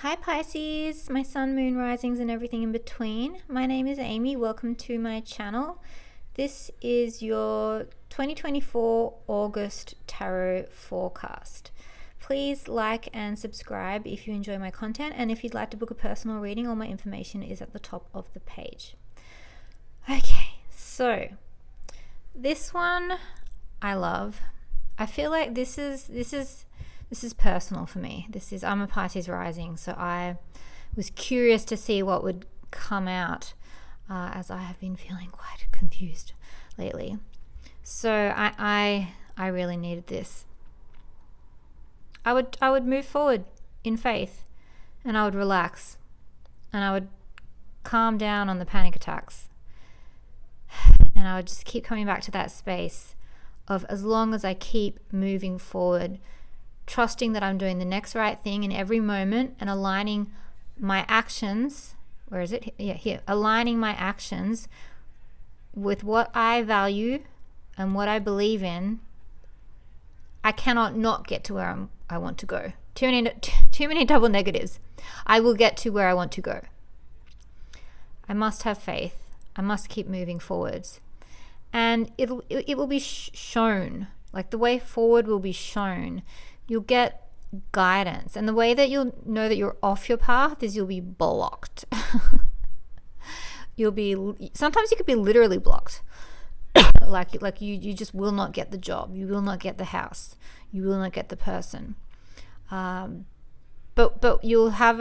Hi Pisces, my sun, moon, risings and everything in between. My name is Amy. Welcome to my channel. This is your 2024 August tarot forecast. Please like and subscribe if you enjoy my content, and if you'd like to book a personal reading, all my information is at the top of the page. Okay, so this one I love. I feel like this is personal for me. I'm a Pisces rising, so I was curious to see what would come out, as I have been feeling quite confused lately. So I really needed this. I would move forward in faith, and I would relax, and I would calm down on the panic attacks, and I would just keep coming back to that space of, as long as I keep moving forward, trusting that I'm doing the next right thing in every moment, and aligning my actions, where is it? Yeah, here. Aligning my actions with what I value and what I believe in, I cannot not get to where I want to go. Too many double negatives. I will get to where I want to go. I must have faith. I must keep moving forwards. And it will be shown. Like, the way forward will be shown. You'll get guidance, and the way that you'll know that you're off your path is you'll be blocked. Sometimes you could be literally blocked. like you just will not get the job, you will not get the house, you will not get the person. But you'll have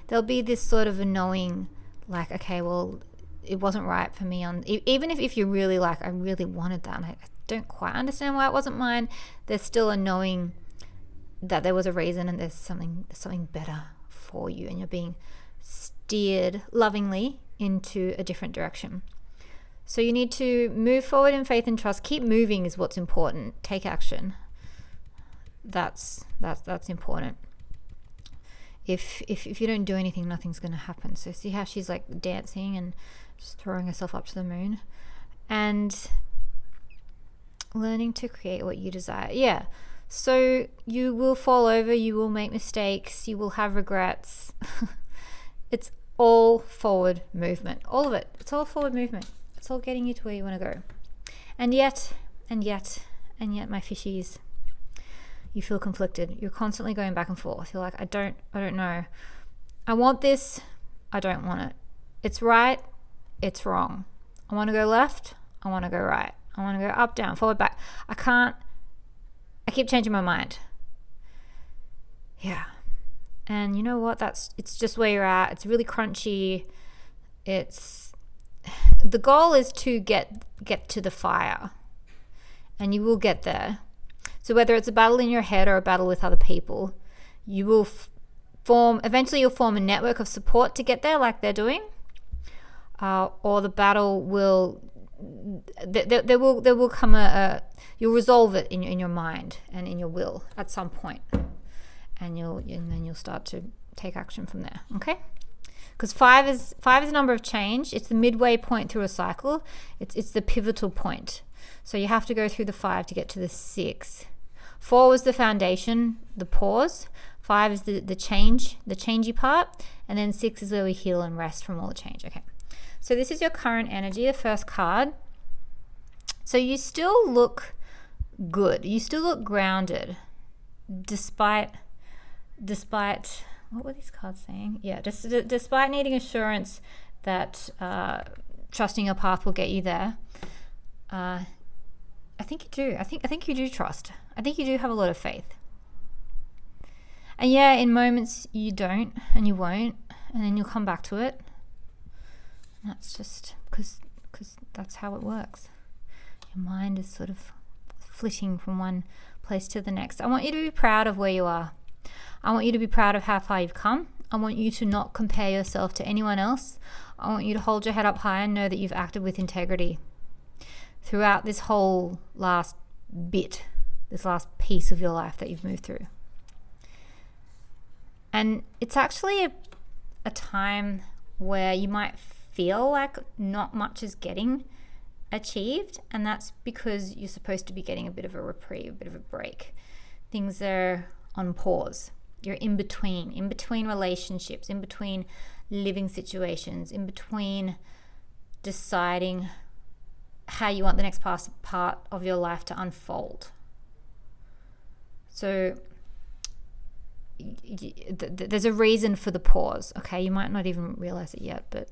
there'll be this sort of a knowing, like, okay, well, it wasn't right for me even if you're really like, I really wanted that, and I don't quite understand why it wasn't mine. There's still a knowing that there was a reason, and there's something better for you, and you're being steered lovingly into a different direction. So you need to move forward in faith and trust. Keep moving is what's important. Take action. That's important. If you don't do anything, nothing's going to happen. So see how she's like dancing and just throwing herself up to the moon, and learning to create what you desire. Yeah. So you will fall over, you will make mistakes, you will have regrets. It's all forward movement. All of it. It's all forward movement. It's all getting you to where you want to go. And yet, my fishies, you feel conflicted. You're constantly going back and forth. You're like, I don't know. I want this. I don't want it. It's right. It's wrong. I want to go left. I want to go right. I want to go up, down, forward, back. I keep changing my mind. Yeah. And you know what? It's just where you're at. It's really crunchy. The goal is to get to the fire, and you will get there. So whether it's a battle in your head or a battle with other people, you will eventually you'll form a network of support to get there, like they're doing. Or the battle there will come you'll resolve it in your mind and in your will at some point, and then you'll start to take action from there. Okay, because five is a number of change. It's the midway point through a cycle. It's the pivotal point. So you have to go through the 5 to get to the 6. 4 was the foundation, the pause. 5 is the changey part, and then 6 is where we heal and rest from all the change. Okay, so this is your current energy, the first card. So you still look good. You still look grounded, despite what were these cards saying? Yeah, despite needing assurance that trusting your path will get you there. I think you do. I think you do trust. I think you do have a lot of faith. And yeah, in moments you don't, and you won't, and then you'll come back to it. And that's just because that's how it works. Your mind is sort of flitting from one place to the next. I want you to be proud of where you are. I want you to be proud of how far you've come. I want you to not compare yourself to anyone else. I want you to hold your head up high and know that you've acted with integrity throughout this whole last piece of your life that you've moved through. And it's actually a time where you might feel like not much is getting achieved, and that's because you're supposed to be getting a bit of a reprieve, a bit of a break. Things are on pause. You're in between relationships, in between living situations, in between deciding how you want the next part of your life to unfold. So there's a reason for the pause, okay? You might not even realize it yet, but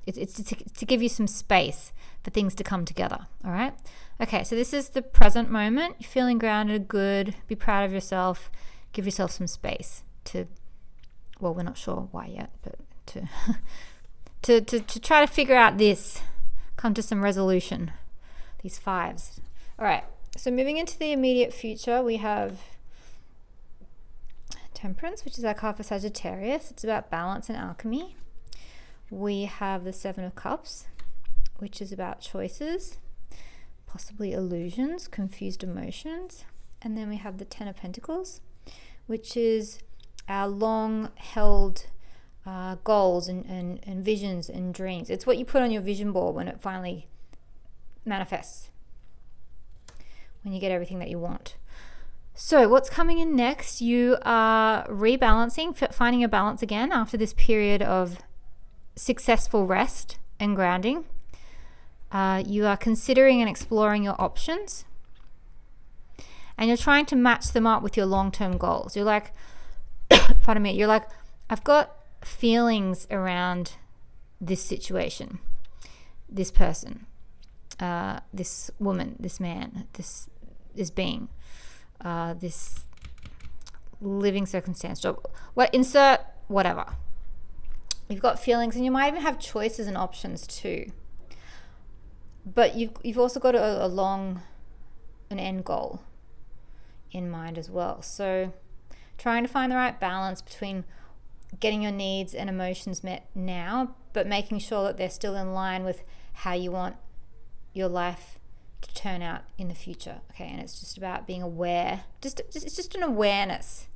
it's to give you some space for things to come together, all right? Okay, so this is the present moment. You're feeling grounded, good, be proud of yourself, give yourself some space to, well, we're not sure why yet, but to try to figure out this, come to some resolution, these fives. All right, so moving into the immediate future, we have Temperance, which is our card for Sagittarius. It's about balance and alchemy. We have the Seven of Cups, which is about choices, possibly illusions, confused emotions. And then we have the Ten of Pentacles, which is our long-held goals and visions and dreams. It's what you put on your vision board when it finally manifests, when you get everything that you want. So what's coming in next? You are rebalancing, finding a balance again after this period of successful rest and grounding. You are considering and exploring your options, and you're trying to match them up with your long-term goals. You're like, pardon me, you're like, I've got feelings around this situation, this person, this woman, this man, this being, this living circumstance, job, insert whatever. You've got feelings, and you might even have choices and options too. But you've also got an end goal in mind as well. So trying to find the right balance between getting your needs and emotions met now, but making sure that they're still in line with how you want your life to turn out in the future. Okay, and it's just about being aware. It's just an awareness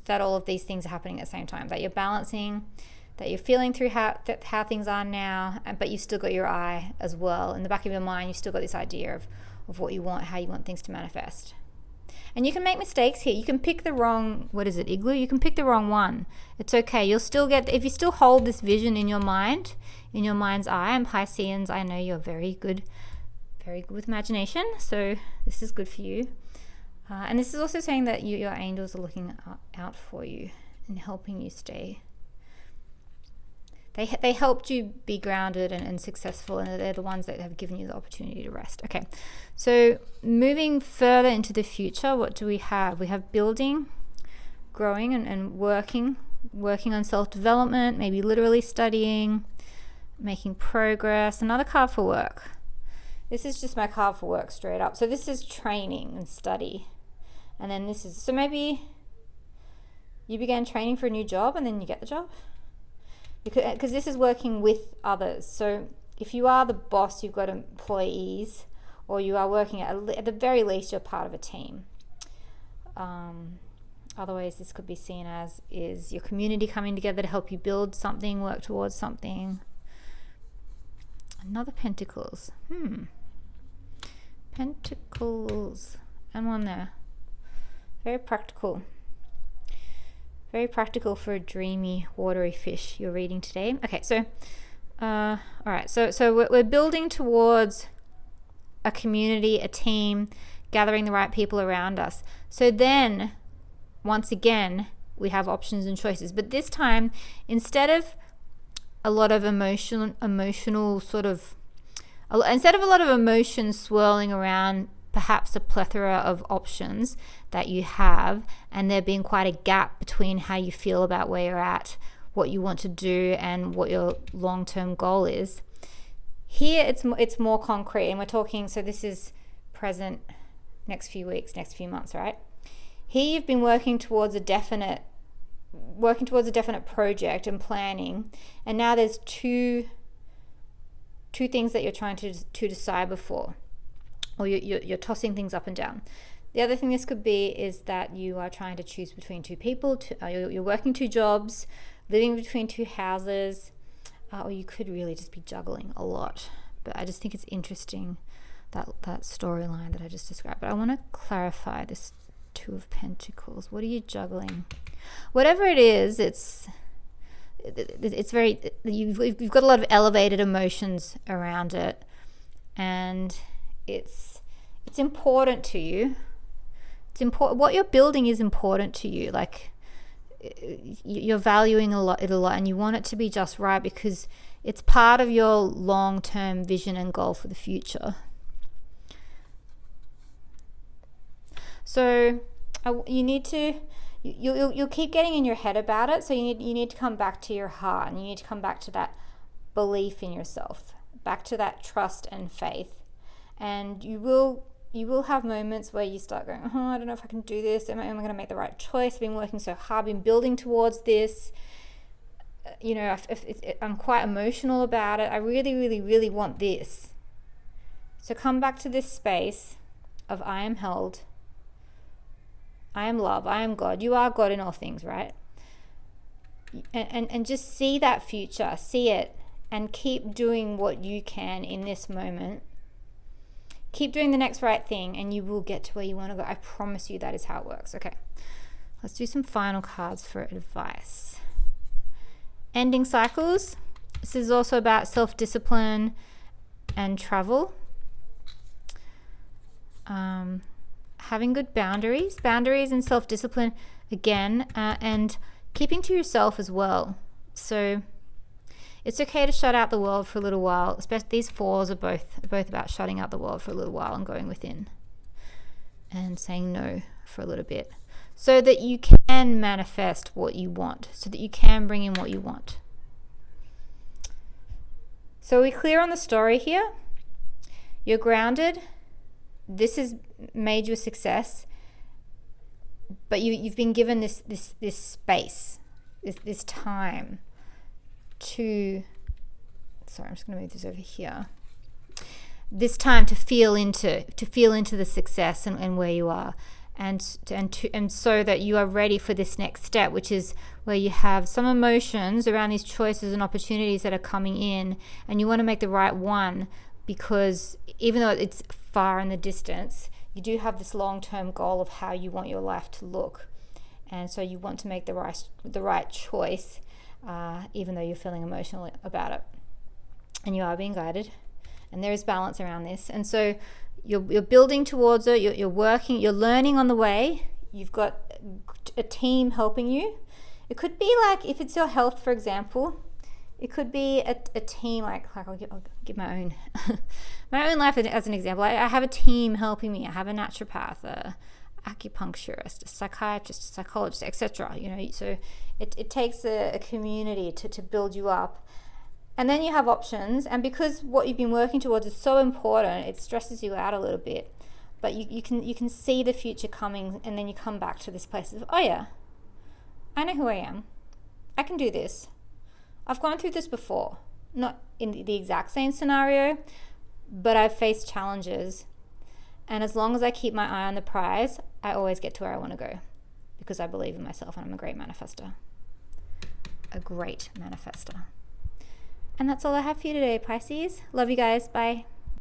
that all of these things are happening at the same time, that you're balancing, that you're feeling through how things are now, but you've still got your eye as well. In the back of your mind, you've still got this idea of what you want, how you want things to manifest. And you can make mistakes here. You can pick the wrong, igloo? You can pick the wrong one. It's okay. You'll still get, if you still hold this vision in your mind, in your mind's eye, and Pisceans, I know you're very good with imagination, so this is good for you. And this is also saying that your angels are looking out for you and helping you stay. They helped you be grounded and successful, and they're the ones that have given you the opportunity to rest. Okay, so moving further into the future, what do we have? We have building, growing, and working on self-development, maybe literally studying, making progress. Another card for work. This is just my card for work straight up. So this is training and study. And then this is, so maybe you began training for a new job and then you get the job. Because this is working with others. So if you are the boss, you've got employees, or you are working at the very least, you're part of a team. Otherwise, this could be seen as is your community coming together to help you build something, work towards something. Another Pentacles. Pentacles. And one there. Very practical. Very practical for a dreamy, watery fish you're reading today. Okay, so, all right. So we're building towards a community, a team, gathering the right people around us. So then, once again, we have options and choices. But this time, instead of a lot of emotions swirling around perhaps a plethora of options that you have, and there being quite a gap between how you feel about where you're at, what you want to do, and what your long-term goal is. Here it's more concrete, and we're talking, so this is present, next few weeks, next few months, right? Here you've been working towards a definite project and planning, and now there's two things that you're trying to decide before, or you're tossing things up and down. The other thing this could be is that you are trying to choose between two people, you're working two jobs, living between two houses, or you could really just be juggling a lot. But I just think it's interesting, that storyline that I just described. But I want to clarify this Two of Pentacles. What are you juggling? Whatever it is, it's very, you've got a lot of elevated emotions around it, and it's important to you. It's important. What you're building is important to you. Like, you're valuing it a lot, and you want it to be just right because it's part of your long-term vision and goal for the future. So you need to, you'll keep getting in your head about it. So you need to come back to your heart, and you need to come back to that belief in yourself, back to that trust and faith. And you will have moments where you start going, oh, I don't know if I can do this. Am I going to make the right choice? I've been working so hard, been building towards this. You know, I'm quite emotional about it. I really, really, really want this. So come back to this space of I am held. I am love. I am God. You are God in all things, right? And just see that future. See it. And keep doing what you can in this moment. Keep doing the next right thing, and you will get to where you want to go. I promise you that is how it works. Okay. Let's do some final cards for advice. Ending cycles. This is also about self-discipline and travel. Having good boundaries and self-discipline again, and keeping to yourself as well. So it's okay to shut out the world for a little while. Especially these fours are both about shutting out the world for a little while and going within and saying no for a little bit, so that you can manifest what you want, so that you can bring in what you want. So we're clear on the story here. You're grounded. This has made you a success, but you've been given this space, this time to, sorry, I'm just going to move this over here. This time to feel into the success and where you are, and so that you are ready for this next step, which is where you have some emotions around these choices and opportunities that are coming in, and you want to make the right one, because even though it's far in the distance, you do have this long-term goal of how you want your life to look, and so you want to make the right choice, even though you're feeling emotional about it, and you are being guided, and there is balance around this. And so you're building towards it. You're working. You're learning on the way. You've got a team helping you. It could be like, if it's your health, for example, it could be a team, like I'll give my own my own life as an example. I have a team helping me. I have a naturopath, a acupuncturist, a psychiatrist, a psychologist, etc. You know, so it takes a community to build you up. And then you have options, and because what you've been working towards is so important, it stresses you out a little bit. But you can see the future coming, and then you come back to this place of, oh yeah, I know who I am. I can do this. I've gone through this before, not in the exact same scenario, but I've faced challenges. And as long as I keep my eye on the prize, I always get to where I want to go, because I believe in myself, and I'm a great manifester. A great manifester. And that's all I have for you today, Pisces. Love you guys. Bye.